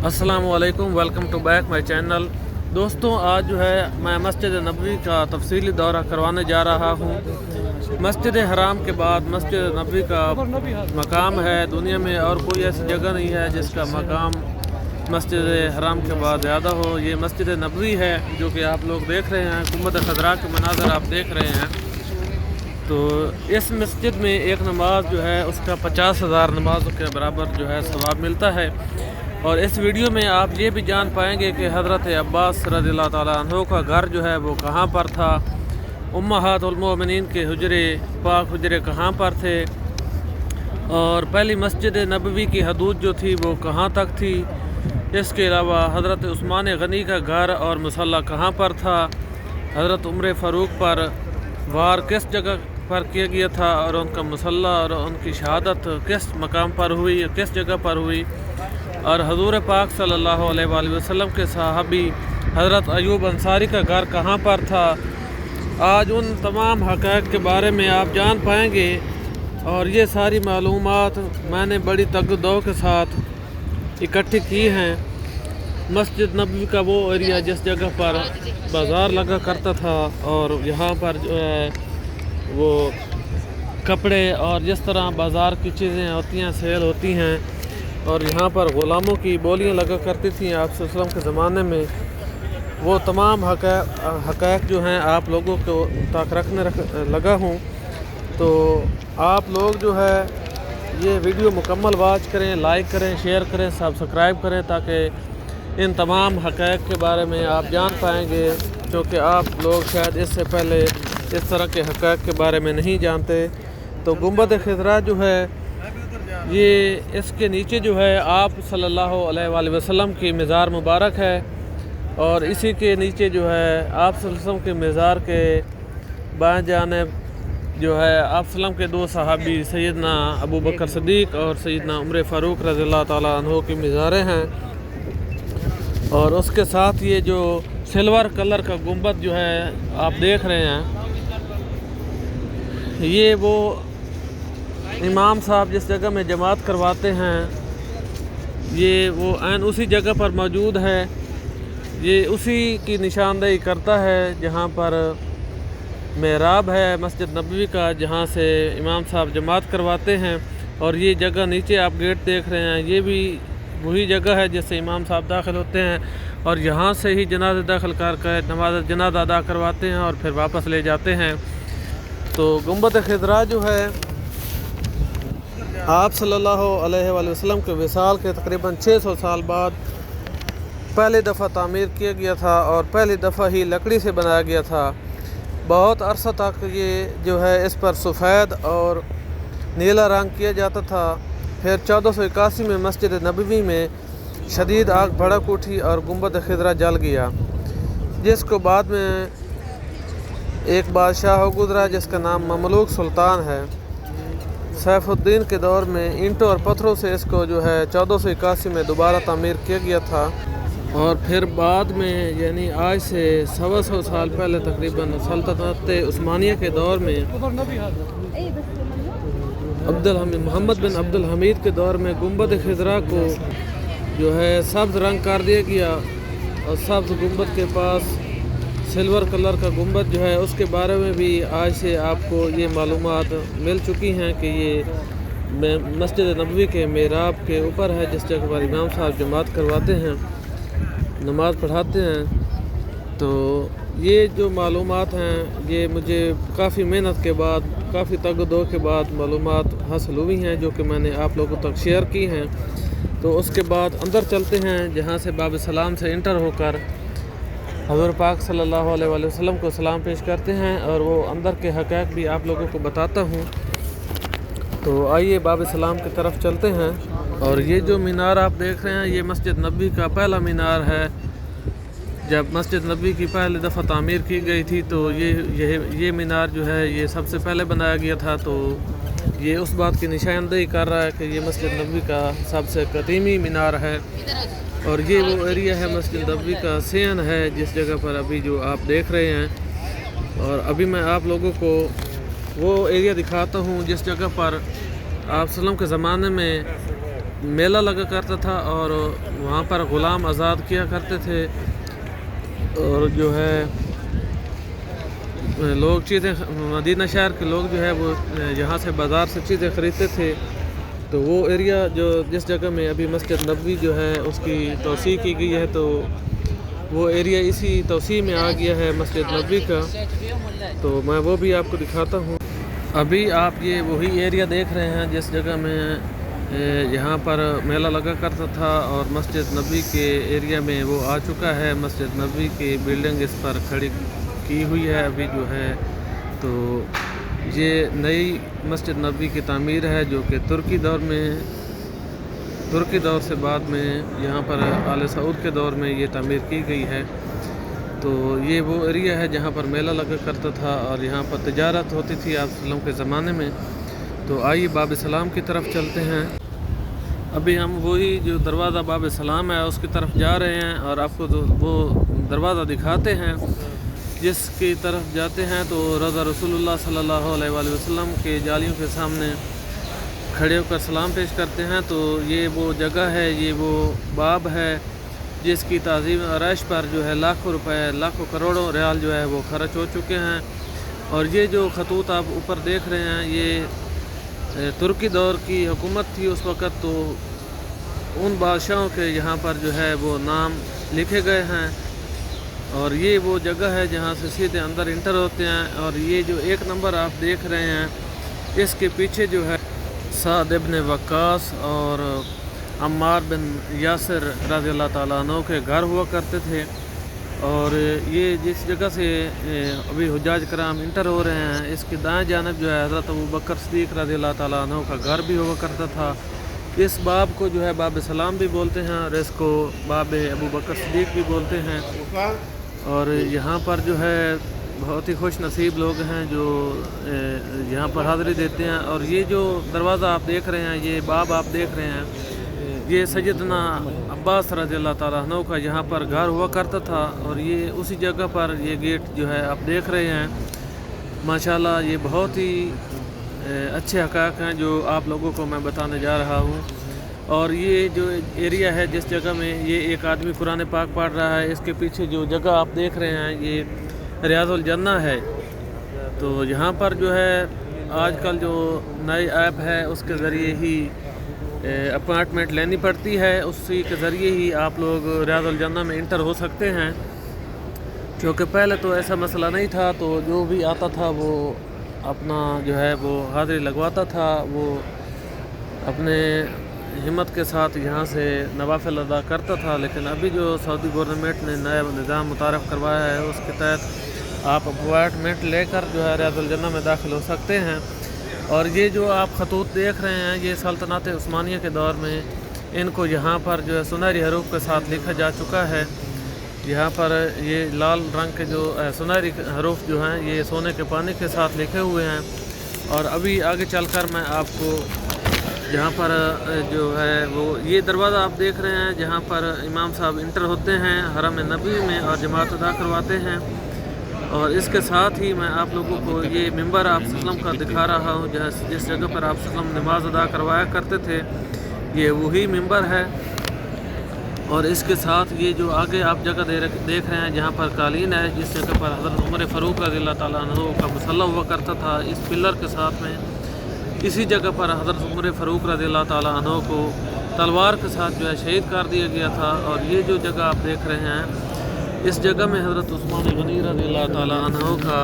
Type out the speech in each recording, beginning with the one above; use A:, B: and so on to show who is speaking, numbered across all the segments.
A: السلام علیکم، welcome to back my channel. دوستوں، آج جو ہے میں مسجد نبوی کا تفصیلی دورہ کروانے جا رہا ہوں۔ مسجد حرام کے بعد مسجد نبوی کا مقام ہے، دنیا میں اور کوئی ایسی جگہ نہیں ہے جس کا مقام مسجد حرام کے بعد زیادہ ہو۔ یہ مسجد نبوی ہے جو کہ آپ لوگ دیکھ رہے ہیں، گنبد خضراء کے مناظر آپ دیکھ رہے ہیں۔ تو اس مسجد میں ایک نماز جو ہے اس کا 50,000 نمازوں کے برابر جو ہے ثواب ملتا ہے۔ اور اس ویڈیو میں آپ یہ بھی جان پائیں گے کہ حضرت عباس رضی اللہ تعالیٰ عنہ کا گھر جو ہے وہ کہاں پر تھا، امہات المؤمنین کے حجرے، پاک حجرے کہاں پر تھے، اور پہلی مسجد نبوی کی حدود جو تھی وہ کہاں تک تھی۔ اس کے علاوہ حضرت عثمان غنی کا گھر اور مصلی کہاں پر تھا، حضرت عمر فاروق پر وار کس جگہ پر کیا گیا تھا، اور ان کا مصلی اور ان کی شہادت کس مقام پر ہوئی، کس جگہ پر ہوئی، اور حضور پاک صلی اللہ علیہ وآلہ وسلم کے صحابی حضرت ایوب انصاری کا گھر کہاں پر تھا۔ آج ان تمام حقائق کے بارے میں آپ جان پائیں گے، اور یہ ساری معلومات میں نے بڑی تگ و دو کے ساتھ اکٹھی کی ہیں۔ مسجد نبوی کا وہ ایریا جس جگہ پر بازار لگا کرتا تھا، اور یہاں پر جو ہے وہ کپڑے اور جس طرح بازار کی چیزیں ہوتی ہیں سیل ہوتی ہیں، اور یہاں پر غلاموں کی بولیاں لگا کرتی تھیں آپ صلی اللہ علیہ وسلم کے زمانے میں، وہ تمام حقائق جو ہیں آپ لوگوں کو تک رکھنے لگا ہوں۔ تو آپ لوگ جو ہے یہ ویڈیو مکمل واچ کریں، لائک کریں، شیئر کریں، سبسکرائب کریں، تاکہ ان تمام حقائق کے بارے میں آپ جان پائیں گے، کیونکہ آپ لوگ شاید اس سے پہلے اس طرح کے حقائق کے بارے میں نہیں جانتے۔ تو گنبد خضراء جو ہے یہ اس کے نیچے جو ہے آپ صلی اللہ علیہ وآلہ وسلم کی مزار مبارک ہے، اور اسی کے نیچے جو ہے آپ صلی اللہ علیہ وسلم کے مزار کے بائیں جانب جو ہے آپ صلی اللہ علیہ وسلم کے دو صحابی سیدنا ابو بکر صدیق اور سیدنا عمر فاروق رضی اللہ تعالیٰ عنہ کی مزاریں ہیں۔ اور اس کے ساتھ یہ جو سلور کلر کا گنبد جو ہے آپ دیکھ رہے ہیں، یہ وہ امام صاحب جس جگہ میں جماعت کرواتے ہیں، یہ وہ عین اسی جگہ پر موجود ہے۔ یہ اسی کی نشاندہی کرتا ہے جہاں پر محراب ہے مسجد نبوی کا، جہاں سے امام صاحب جماعت کرواتے ہیں۔ اور یہ جگہ نیچے آپ گیٹ دیکھ رہے ہیں، یہ بھی وہی جگہ ہے جس سے امام صاحب داخل ہوتے ہیں، اور یہاں سے ہی جنازہ داخل کر کے نماز جنازہ ادا کرواتے ہیں اور پھر واپس لے جاتے ہیں۔ تو گنبد خضراء جو ہے آپ صلی اللہ علیہ وآلہ وسلم کے وصال کے تقریباً 600 سال بعد پہلی دفعہ تعمیر کیا گیا تھا، اور پہلی دفعہ ہی لکڑی سے بنایا گیا تھا۔ بہت عرصہ تک یہ جو ہے اس پر سفید اور نیلا رنگ کیا جاتا تھا۔ پھر 1481 میں مسجد نبوی میں شدید آگ بھڑک اٹھی اور گنبد خضراء جل گیا، جس کو بعد میں ایک بادشاہ ہو گزرا جس کا نام مملوک سلطان ہے۔ سیف الدین کے دور میں اینٹوں اور پتھروں سے اس کو جو ہے 1481 میں دوبارہ تعمیر کیا گیا تھا، اور پھر بعد میں یعنی آج سے 125 سال پہلے تقریباً سلطنت عثمانیہ کے دور میں محمد بن عبد الحمید کے دور میں گنبد خضراء کو جو ہے سبز رنگ کر دیا گیا، اور سبز گنبد کے پاس سلور کلر کا گنبد جو ہے اس کے بارے میں بھی آج سے آپ کو یہ معلومات مل چکی ہیں کہ یہ مسجد نبوی کے محراب کے اوپر ہے، جس جگہ پر امام صاحب جماعت کرواتے ہیں، نماز پڑھاتے ہیں۔ تو یہ جو معلومات ہیں یہ مجھے کافی محنت کے بعد، کافی تگ و دو کے بعد معلومات حاصل ہوئی ہیں، جو کہ میں نے آپ لوگوں تک شیئر کی ہیں۔ تو اس کے بعد اندر چلتے ہیں، جہاں سے باب سلام سے انٹر ہو کر حضور پاک صلی اللہ علیہ وآلہ وسلم کو سلام پیش کرتے ہیں، اور وہ اندر کے حقائق بھی آپ لوگوں کو بتاتا ہوں۔ تو آئیے باب سلام کی طرف چلتے ہیں۔ اور یہ جو مینار آپ دیکھ رہے ہیں یہ مسجد نبوی کا پہلا مینار ہے۔ جب مسجد نبوی کی پہلی دفعہ تعمیر کی گئی تھی تو یہ مینار جو ہے یہ سب سے پہلے بنایا گیا تھا۔ تو یہ اس بات کی نشاندہی کر رہا ہے کہ یہ مسجد نبوی کا سب سے قدیمی مینار ہے، اور یہ وہ ایریا ہے مسجد نبوی کا سین ہے جس جگہ پر ابھی جو آپ دیکھ رہے ہیں۔ اور ابھی میں آپ لوگوں کو وہ ایریا دکھاتا ہوں جس جگہ پر آپ صلی اللہ علیہ وسلم کے زمانے میں میلہ لگا کرتا تھا اور وہاں پر غلام آزاد کیا کرتے تھے، اور جو ہے لوگ چیزیں مدینہ شہر کے لوگ جو ہے وہ یہاں سے بازار سے چیزیں خریدتے تھے۔ تو وہ ایریا جو جس جگہ میں ابھی مسجد نبوی جو ہے اس کی توسیع کی گئی ہے، تو وہ ایریا اسی توسیع میں آ گیا ہے مسجد نبوی کا، تو میں وہ بھی آپ کو دکھاتا ہوں۔ ابھی آپ یہ وہی ایریا دیکھ رہے ہیں جس جگہ میں یہاں پر میلہ لگا کرتا تھا، اور مسجد نبوی کے ایریا میں وہ آ چکا ہے۔ مسجد نبوی کی بلڈنگ اس پر کھڑی کی ہوئی ہے ابھی جو ہے، تو یہ نئی مسجد نبوی کی تعمیر ہے جو کہ ترکی دور سے بعد میں یہاں پر آل سعود کے دور میں یہ تعمیر کی گئی ہے۔ تو یہ وہ ایریا ہے جہاں پر میلہ لگا کرتا تھا اور یہاں پر تجارت ہوتی تھی آپ وسلم کے زمانے میں۔ تو آئیے باب سلام کی طرف چلتے ہیں۔ ابھی ہم وہی جو دروازہ باب سلام ہے اس کی طرف جا رہے ہیں، اور آپ کو وہ دروازہ دکھاتے ہیں جس کی طرف جاتے ہیں تو روضہ رسول اللہ صلی اللہ علیہ وآلہ وسلم کے جالیوں کے سامنے کھڑے ہو کر سلام پیش کرتے ہیں۔ تو یہ وہ جگہ ہے، یہ وہ باب ہے جس کی تعظیم آرائش پر جو ہے لاکھوں روپے، لاکھوں کروڑوں ریال جو ہے وہ خرچ ہو چکے ہیں۔ اور یہ جو خطوط آپ اوپر دیکھ رہے ہیں یہ ترکی دور کی حکومت تھی اس وقت، تو ان بادشاہوں کے یہاں پر جو ہے وہ نام لکھے گئے ہیں، اور یہ وہ جگہ ہے جہاں سے سیدھے اندر انٹر ہوتے ہیں۔ اور یہ جو ایک نمبر آپ دیکھ رہے ہیں اس کے پیچھے جو ہے سعد ابن وقاص اور عمار بن یاسر رضی اللہ تعالیٰ عنہ کے گھر ہوا کرتے تھے، اور یہ جس جگہ سے ابھی حجاج کرام انٹر ہو رہے ہیں اس کی دائیں جانب جو ہے حضرت ابوبکر صدیق رضی اللہ تعالیٰ عنہ کا گھر بھی ہوا کرتا تھا۔ اس باب کو جو ہے باب سلام بھی بولتے ہیں، اور اس کو باب ابوبکر صدیق بھی بولتے ہیں۔ اور یہاں پر جو ہے بہت ہی خوش نصیب لوگ ہیں جو یہاں پر حاضری دیتے ہیں۔ اور یہ جو دروازہ آپ دیکھ رہے ہیں، یہ باب آپ دیکھ رہے ہیں، یہ سیدنا عباس رضی اللہ تعالیٰ عنہ کا یہاں پر گھر ہوا کرتا تھا، اور یہ اسی جگہ پر یہ گیٹ جو ہے آپ دیکھ رہے ہیں۔ ماشاءاللہ یہ بہت ہی اچھے حقائق ہیں جو آپ لوگوں کو میں بتانے جا رہا ہوں۔ اور یہ جو ایریا ہے جس جگہ میں یہ ایک آدمی قرآن پاک پڑھ رہا ہے، اس کے پیچھے جو جگہ آپ دیکھ رہے ہیں یہ ریاض الجنہ ہے۔ تو یہاں پر جو ہے آج کل جو نئی ایپ ہے اس کے ذریعے ہی اپارٹمنٹ لینی پڑتی ہے، اسی کے ذریعے ہی آپ لوگ ریاض الجنہ میں انٹر ہو سکتے ہیں، کیونکہ پہلے تو ایسا مسئلہ نہیں تھا۔ تو جو بھی آتا تھا وہ اپنا جو ہے وہ حاضری لگواتا تھا، وہ اپنے ہمت کے ساتھ یہاں سے نوافل ادا کرتا تھا۔ لیکن ابھی جو سعودی گورنمنٹ نے نیا نظام متعارف کروایا ہے اس کے تحت آپ اپارٹمنٹ لے کر جو ہے ریاض الجنہ میں داخل ہو سکتے ہیں۔ اور یہ جو آپ خطوط دیکھ رہے ہیں یہ سلطنت عثمانیہ کے دور میں ان کو یہاں پر جو ہے سنہری حروف کے ساتھ لکھا جا چکا ہے۔ یہاں پر یہ لال رنگ کے جو سنہری حروف جو ہیں یہ سونے کے پانی کے ساتھ لکھے ہوئے ہیں۔ اور ابھی آگے چل کر میں آپ کو جہاں پر جو ہے وہ یہ دروازہ آپ دیکھ رہے ہیں جہاں پر امام صاحب انٹر ہوتے ہیں حرم نبوی میں اور جماعت ادا کرواتے ہیں۔ اور اس کے ساتھ ہی میں آپ لوگوں کو یہ ممبر آپ وسلم کا دکھا رہا ہوں جس جگہ پر آپ وسلم نماز ادا کروایا کرتے تھے، یہ وہی ممبر ہے۔ اور اس کے ساتھ یہ جو آگے آپ جگہ دیکھ رہے ہیں جہاں پر قالین ہے، جس جگہ پر حضرت عمر فاروق رضی اللہ تعالیٰ عنہ کا مصلی ہوا کرتا تھا، اس پلر کے ساتھ میں اسی جگہ پر حضرت عمر فاروق رضی اللہ تعالیٰ عنہ کو تلوار کے ساتھ جو ہے شہید کر دیا گیا تھا۔ اور یہ جو جگہ آپ دیکھ رہے ہیں اس جگہ میں حضرت عثمان غنی رضی اللہ تعالیٰ عنہ کا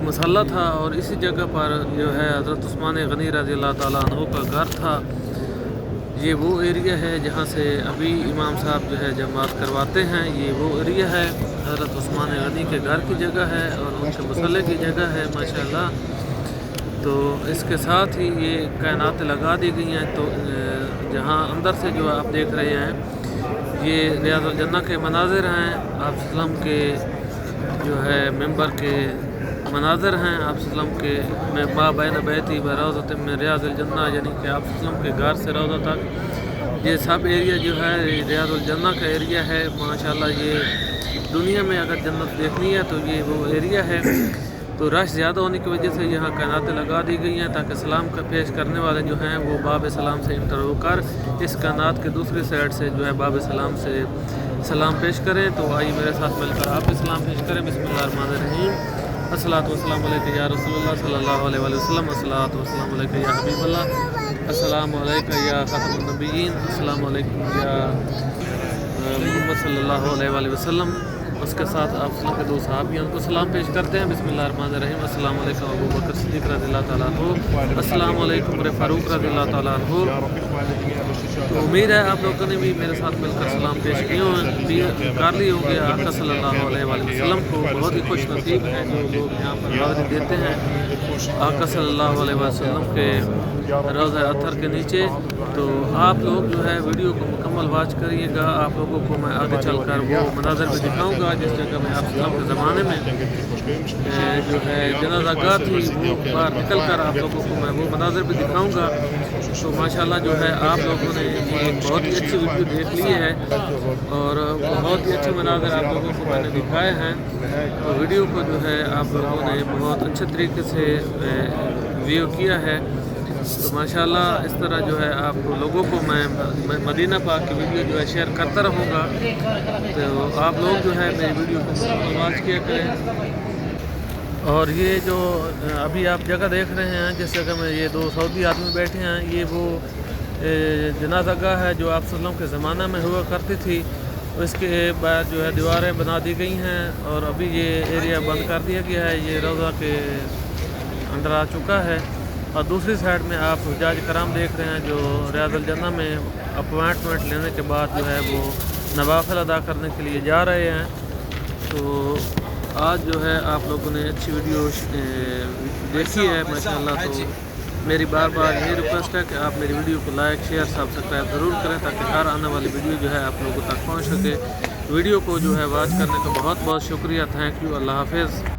A: مصلی تھا، اور اسی جگہ پر جو ہے حضرت عثمان غنی رضی اللہ تعالیٰ عنہ کا گھر تھا۔ یہ وہ ایریا ہے جہاں سے ابھی امام صاحب جو ہے جماعت کرواتے ہیں، یہ وہ ایریا ہے حضرت عثمان غنی کے گھر کی جگہ ہے اور ان کے مصلی کی جگہ ہے ماشاءاللہ۔ تو اس کے ساتھ ہی یہ کائنات لگا دی گئی ہیں، تو جہاں اندر سے جو آپ دیکھ رہے ہیں یہ ریاض الجنہ کے مناظر ہیں، آپ وسلم کے جو ہے ممبر کے مناظر ہیں، آپ وسلم کے ما بین بیتی و روضۃ من ریاض الجنہ، یعنی کہ آپ وسلم کے گھر سے روضہ تک یہ سب ایریا جو ہے ریاض الجنہ کا ایریا ہے ماشاءاللہ۔ یہ دنیا میں اگر جنت دیکھنی ہے تو یہ وہ ایریا ہے۔ تو رش زیادہ ہونے کی وجہ سے یہاں کائناتیں لگا دی گئی ہیں تاکہ سلام کا پیش کرنے والے جو ہیں وہ باب سلام سے انٹر ہو کر اس کائنات کے دوسری سائڈ سے جو ہے باب سلام سے سلام پیش کریں۔ تو آئیے میرے ساتھ مل کر آپ سلام پیش کریں۔ بسم اللہ الرحمن الرحیم۔ الصلاۃ والسلام علیکم یا رسول اللہ صلی اللہ علیہ وآلہ وسلم، الصلاۃ والسلام علیکم یا حبیب اللہ، السلام علیکم یا خاتم النبیین، السلام علیکم یا محمد صلی اللہ علیہ وآلہ وسلم۔ اس کے ساتھ آپ صلی اللہ کے دو صحابیوں کو سلام پیش کرتے ہیں۔ بسم اللہ الرحمن الرحیم۔ السلام علیکم ابو بکر صدیق رضی اللہ تعالیٰ عنہ، السلام علیکم عمر فاروق رضی اللہ تعالیٰ عنہ۔ تو امید ہے آپ لوگوں نے بھی میرے ساتھ مل کر سلام پیش کر لی ہوں گے۔ آقا صلی اللہ علیہ وآلہ وسلم کو بہت ہی خوش نصیب ہیں جو لوگ یہاں پر حاضری دیتے ہیں آقا صلی اللہ علیہ وسلم کے روضہ اطہر کے نیچے۔ تو آپ لوگ جو ہے ویڈیو کو مکمل واچ کریے گا۔ آپ لوگوں کو میں آگے چل کر وہ مناظر بھی دکھاؤں گا جس جگہ میں آپ اسلام کے زمانے میں جو ہے جنازہ گاہ تھی وہ باہر نکل کر آپ لوگوں کو میں وہ مناظر بھی دکھاؤں گا۔ تو ماشاءاللہ جو ہے آپ لوگوں نے ایک بہت ہی اچھی ویڈیو دیکھ لی ہے اور بہت ہی اچھے مناظر آپ لوگوں کو میں نے دکھائے ہیں۔ تو ویڈیو کو جو ہے آپ لوگوں نے بہت اچھے طریقے سے ویو کیا ہے۔ تو ماشاءاللہ اس طرح جو ہے آپ لوگوں کو میں مدینہ پاک کی ویڈیو جو ہے شیئر کرتا رہوں گا۔ تو آپ لوگ جو ہے میری ویڈیو کو واچ کیا کریں۔ اور یہ جو ابھی آپ جگہ دیکھ رہے ہیں جس جگہ میں یہ دو سعودی آدمی بیٹھے ہیں، یہ وہ جنازہ گاہ ہے جو آپ صلی اللہ علیہ وسلم کے زمانہ میں ہوا کرتی تھی۔ اس کے بعد جو ہے دیواریں بنا دی گئی ہیں اور ابھی یہ ایریا بند کر دیا گیا ہے، یہ روضہ کے اندر آ چکا ہے۔ اور دوسری سائڈ میں آپ حجاج کرام دیکھ رہے ہیں جو ریاض الجنہ میں اپوائنٹمنٹ لینے کے بعد جو ہے وہ نوافل ادا کرنے کے لیے جا رہے ہیں۔ تو آج جو ہے آپ لوگوں نے اچھی ویڈیو دیکھی ہے ماشاءاللہ۔ تو میری بار بار یہ ریکویسٹ ہے کہ آپ میری ویڈیو کو لائک شیئر سبسکرائب ضرور کریں تاکہ ہر آنے والی ویڈیو جو ہے آپ لوگوں تک پہنچ سکے۔ ویڈیو کو جو ہے واچ کرنے کا بہت بہت شکریہ، تھینک یو، اللہ حافظ۔